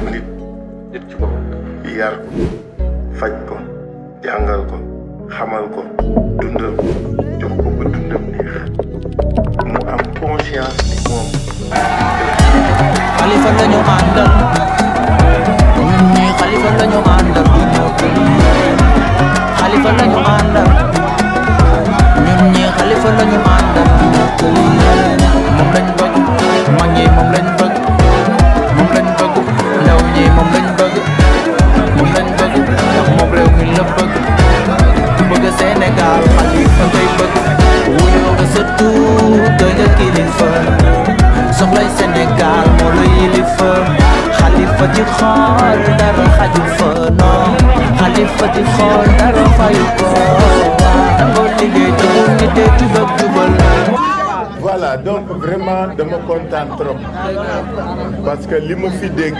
nit ci boppam yar ko faj ko jàngal ko xamal ko dundal ko jox ko ba dundam neex mu am conscience ni moom Khalifa lañu àndal ñun ñii Khalifa lañu àndal Khalifa lañu àndal ñun ñii Khalifa lañu àndal moom lañ bëgg mag ñi moom lañ bëgg ndaw ñi moom lañ bëgg ndax moom réew mi la bëgg ku bëgg Sénégal Khalifa ngay bëgg wuyoo nga sa tur doy nga kilifa soxlay Sénégal moo la yilifa Khalifa di xool dara xaju fa non Khalifa di xool dara fayu ko nangoo liggéey te bu nit dee jubal voilà donc vraiment dama kontaan trop parce que li ma fi dégg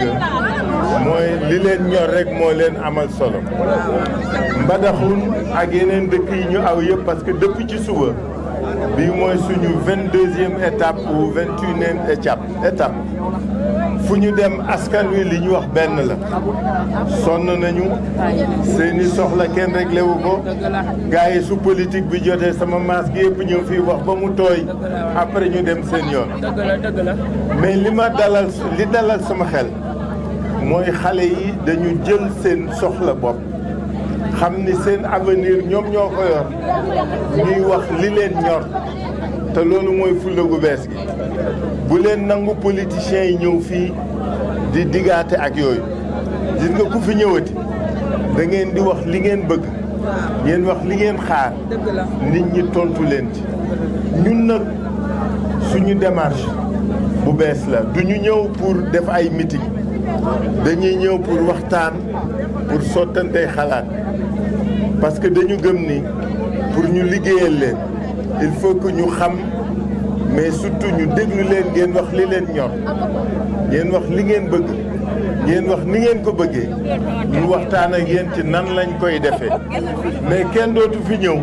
mooy li leen ñor rek moo leen amal solo Mbadakhoune ak yeneen dëkk yi ñu aw yëpp parce que depuis ci suba bii mooy suñu 22e étape ou 21e étape fu ñu dem askan wi li ñu wax benn la sonn nañu seeni soxla kenn réglé wu ko gars yi su politique bi jotee sama maas gi yëpp ñëw fii wax ba mu tooy après ñu dem seen yoon mais li dalal sama xel mooy xale yi dañu jël seen soxla bopp xam ni seen avenir ñoom ñoo ko yor ñuy wax li leen ñor te loolu mooy fulla gu bees gi bu leen nangu politiciens yi ñëw fii di digaate ak yooyu gis nga ku fi ñëwati da ngeen di wax li ngeen bëgg ngeen wax li ngeen xaar nit ñi tontu leen ci ñun nag suñu démarche bu bees la du ñu ñëw pour def ay meeting dañuy ñëw pour waxtaan pour sottantey xalaat parce que dañu gëm ni pour ñu liggéeyal leen il faut que ñu xam mais surtout ñu déglu leen ngeen wax li leen ñor ngeen wax li ngeen bëgg ngeen wax ni ngeen ko bëggee ñu waxtaan ak yéen ci nan lañ koy defee mais kenn dootu fi ñëw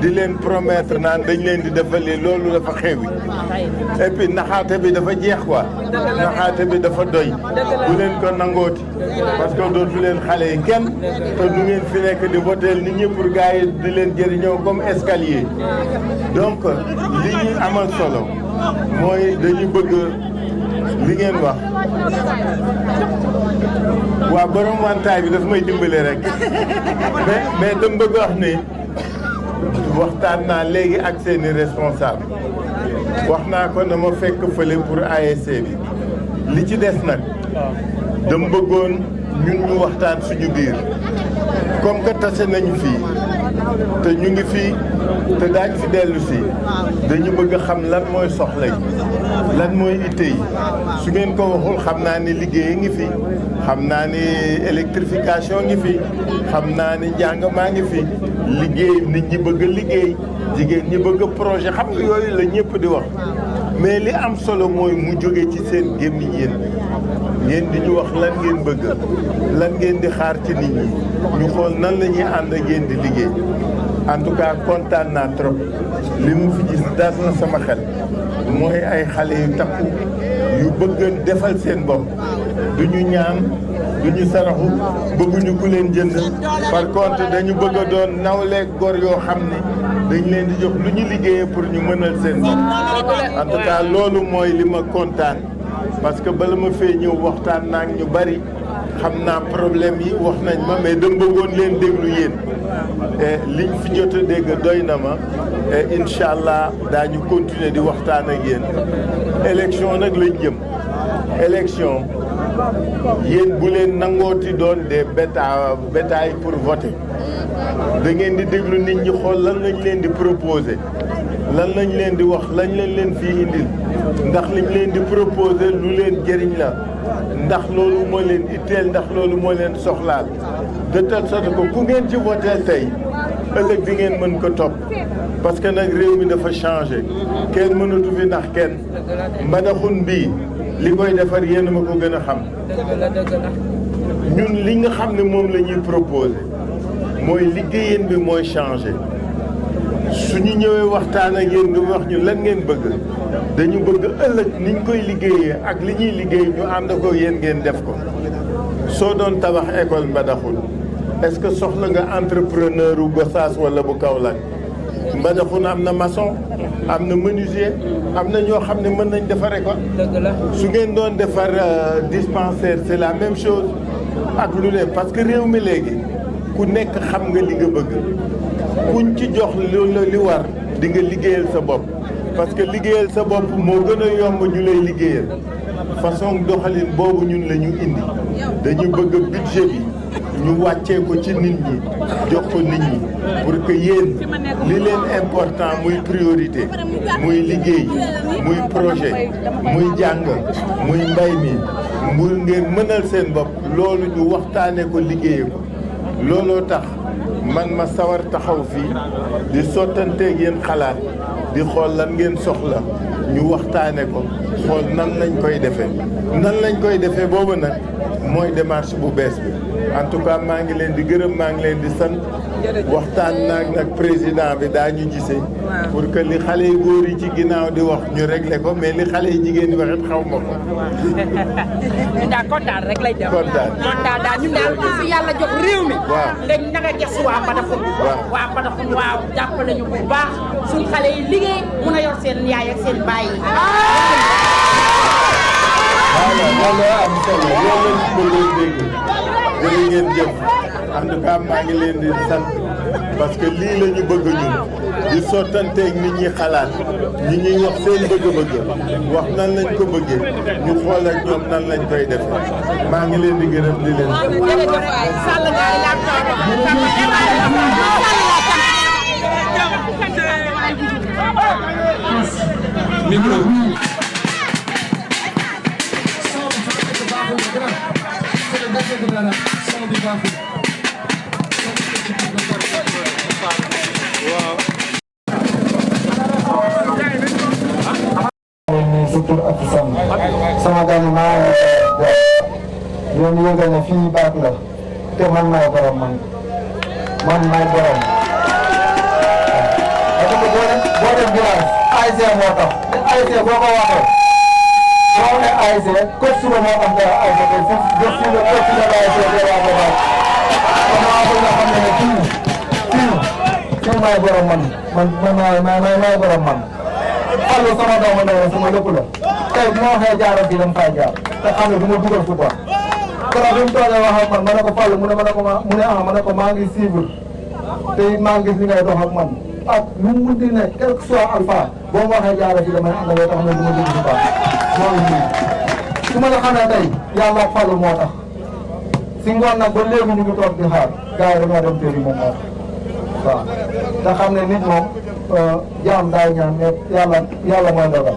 di leen promettre naan dañ leen di defalee loolu dafa xewi et puis naxaate bi dafa jeex quoi naxaate bi dafa doy bu leen ko nangooti parce que dootu leen xale yi kenn te nu ngeen fi nekk di voteel nit ñi pour gars yi di leen jëriñoo comme escalier donc li ñuy amal solo mooy dañu bëgg li ngeen wax waa borom wantaay bi daf may dimbale rek mais dama bëgg wax ne waxtaan naa léegi ak seeni responsable wax naa ko na ma fekk fële pour ASC bi li ci des nag dama bëggoon ñun ñu waxtaan suñu biir comme que tase nañu fii te ñu ngi fii te daañ fi dellu si dañu bëgg a xam lan mooy soxla yi lan mooy itte yi su ngeen ko waxul xam naa ni liggéey ngi fi xam naa ni électrification ngi fi xam naa ni njàng maa ngi fi liggéey nit ñi bëgg a liggéey jigéen ñi bëgg a projet xam nga yooyu la ñëpp di wax mais li am solo mooy mu jóge ci seen gémmiñ yéen ngeen di ñu wax lan ngeen bëgg lan ngeen di xaar ci nit ñi ñu xool nan la ñuy ànd ak yéen di liggéey en tout cas kontaan naa trop li mu fi gis daal na sama xel mooy ay xale yu takku yu bëgg defal seen bopp du ñu ñaan du ñu saraxu bëgguñu ku leen jënd par contre dañu bëgg a doon nawleeg gor yoo xam ne dañ leen di jox lu ñu liggéeyee pour ñu mënal seen bopp en tout cas loolu mooy li ma kontaan parce que bala ma fee ñëw waxtaan naa ak ñu bari xam naa problème yi wax nañ ma mais dama bëggoon leen déglu yéen liñ fi jot a dégg doy na ma et incha allah daañu continuer di waxtaan ak yéen élection nag lañ jëm élection yéen bu leen nangooti doon des bétail pour voter da ngeen di déglu nit ñi xool lan lañ leen di proposer lan lañ leen di wax lañ leen fii indil ndax liñ leen di proposer lu leen jëriñ la ndax loolu moo leen itteel ndax loolu moo leen soxlaal de telle sorte que ku ngeen ci voter tey ëllëg di ngeen mën ko topp parce que nag réew mi dafa changé kenn mënatu fi ndax kenn Mbadakhoune bii li koy defar yéen ma ko gën a xam ñun li nga xam ne moom la ñuy proposé mooy liggéeyeen bi mooy changé su ñu ñëwee waxtaan ak yéen nga wax ñu lan ngeen bëgg dañu bëgg ëllëg niñ koy liggéeyee ak li ñuy liggéey ñu ànd ko yéen ngeen def ko soo doon tabax école Mbadakhoune est-ce que soxla nga entrepreneur u Gossas wala bu Kaolack Mbadakhoune am na maçon am na menuisier am na ñoo xam ne mën nañ defar école su ngeen doon defar dispensaire c'est la même chose ak lu ne parce que réew mi léegi ku nekk xam nga li nga bëgg kuñ ci jox li war di nga liggéeyal sa bopp parce que liggéeyal sa bopp moo gën a yomb ñu lay liggéeyal façon doxalin boobu ñun la ñu indi dañu bëgg budget bi ñu wàccee ko ci nit ñi jox ko nit ñi pour que yéen li leen important muy priorité muy liggéey muy projet muy jàng muy mbay mi mu ngeen mënal seen bopp loolu ñu waxtaane ko liggéeye ko looloo tax man ma sawar taxaw fii di sottanteeg yéen xalaat di xool lan ngeen soxla ñu waxtaane ko xool nan lañ koy defee boobu nag mooy démarche bu bees bi en tout cas maa ngi leen di gërëm maa ngi leen di sant waxtaan naag nag président bi daañu gisee pour que li xale yu góor yi ci ginnaaw di wax ñu réglé ko mais li xale yi jigéen di wax it xaw ma ko. ñun daal kontaan rek lay def. kontaan daal ñun daal fi yàlla jox réew mi. waaw nga nga gëstu waa Mbadakhoune. waa Mbadakhoune waaw jàppale ñu bu baax suñ xale yi liggéey mun a yor seen yaay ak seen baay yi. voilà loolu am solo loolu lañ ko doon dégg jërë ngeen jëf en tout cas maa ngi leen di sant parce que lii la ñu bëgg ñun di sottanteeg nit ñi xalaat ñi ñuy wax seen bëgg-bëgg wax nan lañ ko bëggee ñu xool ak ñoom nan lañ koy defee maa ngi leen di gërëm di leen sant. micro. Surtout ak sama gan maa ngi yoon yëgal ne fii baax la te man maay borom man maay borom parce que boo dem village ASC moo tax te ASC boo ko waxee boo waxee ASC coach suba moo am dara ASC te foofu jot si la coach la ASC de waa ko baax kon maa bëgg nga xam ne fii maay borom man maay borom man Fallou sama doomu ndey la sama lépp la tey bu ma waxee jaaral fii dama fay jaar te xam ne du ma dugal football keroog bi mu toogee wax ak man ma ne ko Fallou mu ne ma ne ko maa ngi suivre te maa ngi gis li ngay dox ak man ak lu mu munti nekk quel que soit alpha boo ma waxee jaaral fii damay ànd ak yow tax na du ma dugg football loolu nii su ma la xamee tey yàlla ak Fallou moo tax si ngoon nag ba léegi ñu ngi toog di xaar gars yi dañoo dem tëri moom moo waaw te xam ne nit moom jaam daay ñaan mais yàlla mooy ndogal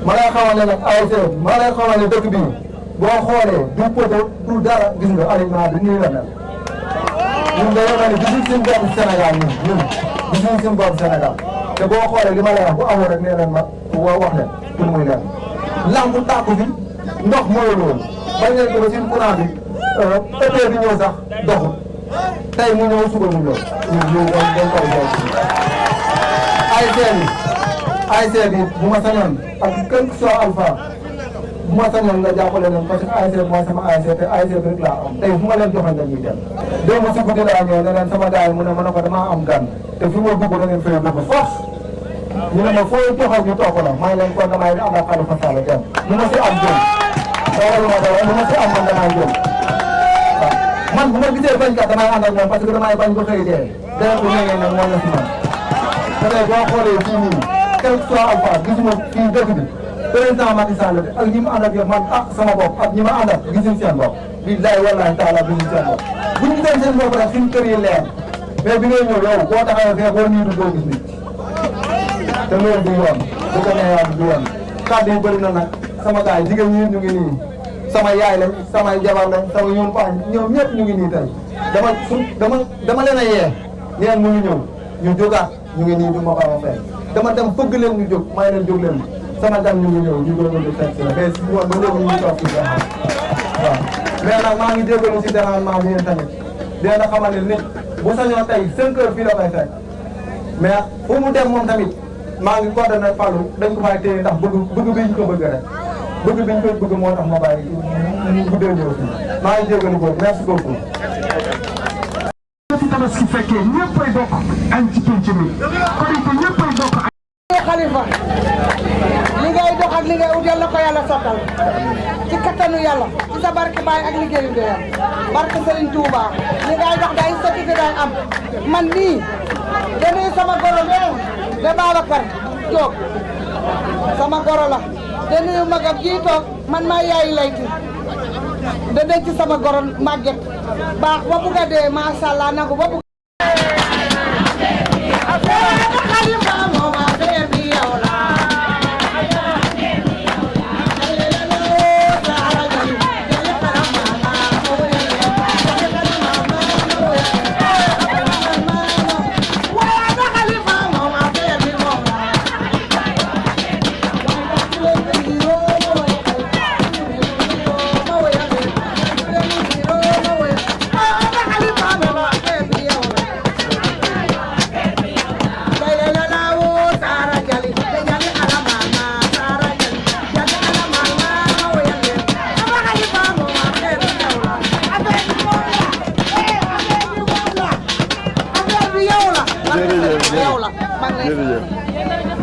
ma lay xamal ne nag ASC ma lay xamal ne dëkk bi boo xoolee du poto du dara gis nga aliment bi nii la mel ñun dañoo mel ni gisuñ suñu bopp Sénégal ñun gisuñ suñu bopp Sénégal te boo xoolee li ma lay wax bu amoon rek nee leen ma wax leen pour muy leen lambu tàkku fi ndox mooy loolu bañ leen ko ba suñu courant bi été bi ñëw sax doxul tey mu ñëw suba mu ñëw ñun dañ koy jox ASC bi bu ma sañoon ak quel que soit alpha bu ma sañoon nga jàppale leen parce que ASC mooy sama ASC te ASC bi rek laa am tey fu ma leen joxoon dañuy dem. démb si guddi laa ñëw ne leen sama gars yi mu ne ma ne ko damaa am gan te fi ma dugg da ngeen fay dugg force ñu ne ma foo joxoon ñu topp la may leen kon damay ànd ak Khalifa Sall dem lu ma si am jëm loolu ma dara lu ma si am man damay jëm waaw man bu ma gisee bañkat damay ànd ak moom parce que damay bañ ba xëy dee dee bu ñëwee nag moo la si man te tey boo xoolee fii nii quel que soit alpha gisuma fii dëkk bi président Macky Sall ak ñi ma ànd ak yow man ah sama bopp ak ñi ma ànd ak gisuñ seen bopp billahi wallahi taala gisuñ seen bopp bu ñu gisee seen bopp rek suñu kër yi leer mais bi ngay ñëw yow boo taxawee fee boo nii du doo gis nit te loolu du yoon bu ko nee yoon du yoon kàddu yi bëri na nag sama gars yi jigéen ñi ñu ngi nii sama yaay lañ samay jabar lañ sama ñoom paañ ñoom ñëpp ñu ngi nii tey dama leen a yee neen mu ngi ñëw ñu jógaat ñu ngi nii du ma ko fay dama dem bëgg leen ñu jóg may leen jóg leen sama gan ñu ngi ñëw ñu doon ñu fekk si la mais si woon ba léegi ñu ngi toog si waaw mais nag maa ngi jégalu si dérangement bi yéen tamit dina xamal ne nit bu sañoon tey 5 heures fii la koy fekk mais fu mu dem moom tamit maa ngi coordonné Fallou dañ ko fay téye ndax bëgg bi ñu ko bëgg rek bëgg bi ñu koy bëgg moo tax ma bàyyi ñu guddee ñëw fii maa ngi jégalu boobu merci beaucoup. ci tabaski fekkee ñëppay bokk añ ci penc mi korite ñëppay bokk añ. Xalifa li ngay dox ak li ngay ut yàlla ko yàlla sottal ci kattanu yàlla ci sa barke baay ak liggéeyu ndeyam barke Serigne Touba li ngay dox day sotti te day am man nii dañuy sama goro de Babacar Diop sama goro la dañuy magam ji toog man maa yaayi layti da denc sama goro màgget baax ba bugg a dee macha allah nangu ba bugg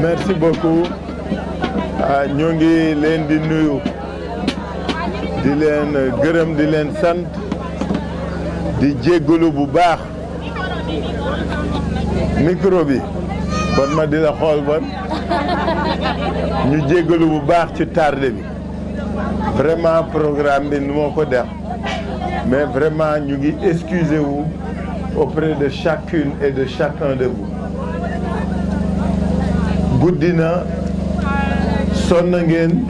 merci beaucoup ñoo ngi leen di nuyu di leen gërëm di leen sant di jéggalu bu baax micro bi kon ma di la xool bon ñu jéggalu bu baax ci tardé bi vraiment programme bi nu moo ko def mais vraiment ñu ngi excusez wu auprès de chacune et de chacun de vous guddi na sonn ngeen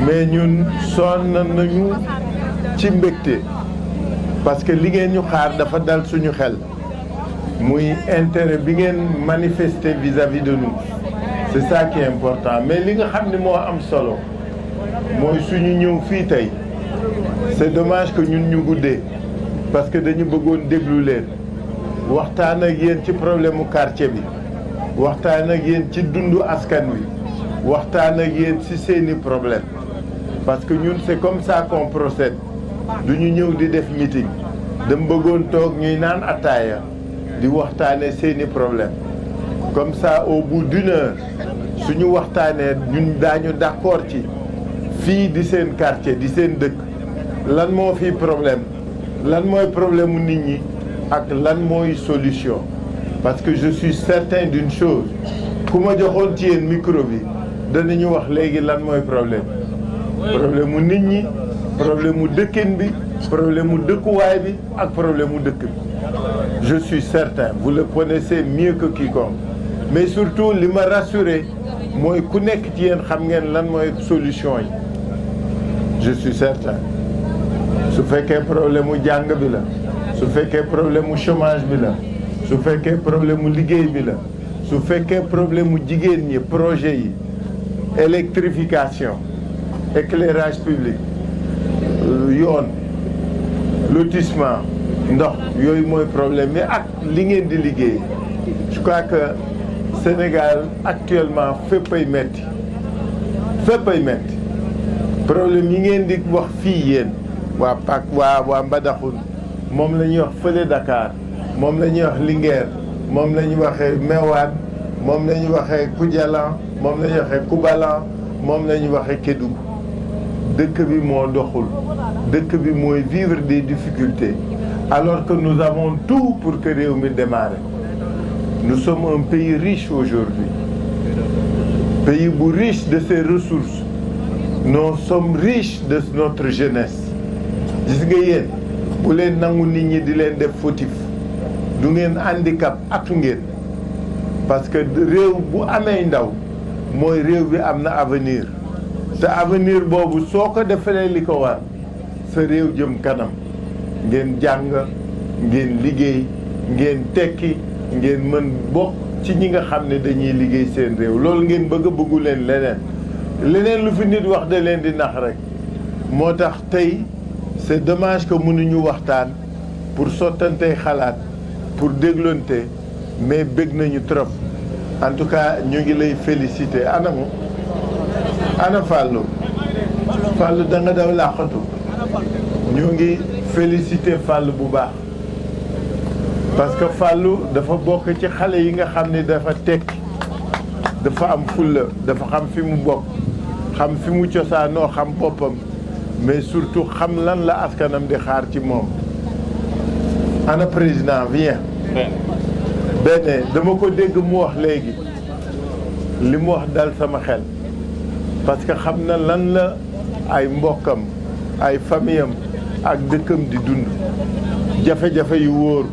mais ñun sonn nañu ci mbégte parce que li ngeen ñu xaar dafa dal suñu xel muy intérêt bi ngeen manifester vis-à-vis de nous c'est ça qui est important mais li nga xam ne moo am solo mooy suñu ñëw fii tey c'est dommage que ñun ñu guddee parce que dañu bëggoon déglu leen waxtaan ak yéen ci problème mu quartier bi waxtaan ak yéen ci dundu askan wi waxtaan ak yéen ci seeni problème parce que ñun c'est comme ça qu'on procède du ñu ñëw di def meeting dama bëggoon toog ñuy naan ataaya di waxtaane seeni problème comme ça au bout d'une heure suñu waxtaanee ñun daañu d'accord ci fii di seen quartier di seen dëkk lan moo fi problème lan mooy problème mu nit ñi ak lan mooy solution parce que je suis certain d'une chose ku ma joxoon ci yéen micro bi danañu wax léegi lan mooy problème mu nit ñi problème mu dëkkin bi problème mu dëkkuwaay bi ak problème mu dëkk bi je suis certain vous le connaissez mieux que quiconque mais surtout li ma rassuré mooy ku nekk ci yéen xam ngeen lan mooy solution yi je suis certain su fekkee problème mu jàng bi la su fekkee problème mu chômage bi la su fekkee problème mu liggéey bi la su fekkee problème mu jigéen ñi projet yi électrification éclairage public yoon lotissement ndox yooyu mooy problème mais ak li ngeen di liggéey je crois que Sénégal actuellement féppay metti problème yi ngeen di wax fii yéen waa PAK waa Mbadakhoune moom la ñuy wax fële Dakar moom la ñuy wax Linguère moom la ñuy waxee Meouane moom la ñuy waxee Koutialan moom la ñuy waxee Koubalan moom la ñuy waxee Kédougou dëkk bi moo doxul dëkk bi mooy vivre des difficultés alors que nous avons tout pour que réew mi démarre nous sommes un pays riche aujourd'hui pays bu riche de ses ressources nous sommes riches de notre jeunesse gis nga yéen bu leen nangu nit ñi di leen def fautif du ngeen handicap atu ngeen parce que réew bu amee ndaw mooy réew bi am na avenir te avenir boobu soo ko defalee li ko war sa réew jëm kanam ngeen jàng ngeen liggéey ngeen tekki ngeen mën bokk ci ñi nga xam ne dañuy liggéey seen réew loolu ngeen bëggu leen leneen lu fi nit wax da leen di nax rek moo tax tey c'est dommage que mënuñu waxtaan pour sottantey xalaat pour déglonte mais bëgg nañu trop en tout cas ñu ngi lay féliciter ana Fallou da nga daw làqatu ñu ngi féliciter Fallou bu baax parce que Fallou dafa bokk ci xale yi nga xam ni dafa tekki dafa am fulla dafa xam fi mu bokk xam fi mu cosaanoo xam boppam mais surtout xam lan la askanam di xaar ci moom ana président viens benn dama ko dégg mu wax léegi li mu wax dal sama xel parce que xam na lan la ay mbokkam ay famiyam ak dëkkam di dund jafe-jafe yu wóor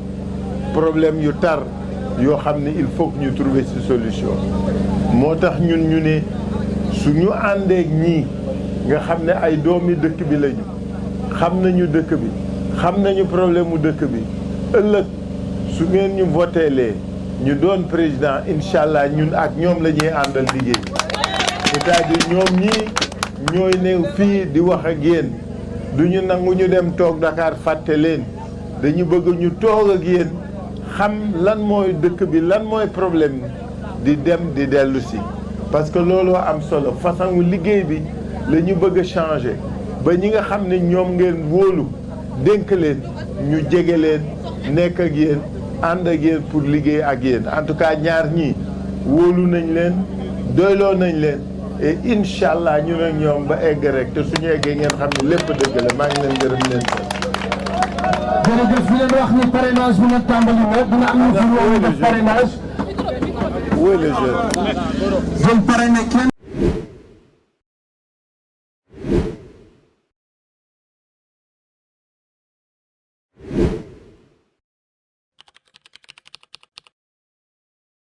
problème yu tar yoo xam ne il faut que ñu trouver ci solution moo tax ñun ñu ne suñu àndeek ñii nga xam ne ay doomi dëkk bi lañu xam nañu dëkk bi xam nañu problème mu dëkk bi ëllëg su ngeen ñu voteelee ñu doon président incha allah ñun ak ñoom la ñuy àndal liggéey c'est-à-dire ñoom ñii ñooy ne fii di wax ak yéen du ñu nangu ñu dem toog Dakar fàtte leen dañu bëgg ñu toog ak yéen xam lan mooy dëkk bi lan mooy problème di dem di dellu si parce que looloo am solo façon liggéey bi la ñu bëgg a changer ba ñi nga xam ne ñoom ngeen wóolu dénk leen ñu jege leen nekk ak yéen ànd ak yéen pour liggéey ak yéen en tout cas ñaar ñii wóolu nañ leen doyloo nañ leen et incha allah ñu ne ñoom ba egg rek te suñu eggee ngeen xam ne lépp dëgg la maa ngi leen gërëm leen ko. jërëjëf di leen wax ni parrainage bi nag tàmbali na dina am ñu fi woon def parrainage. Où est le jeune? jël parrainé kenn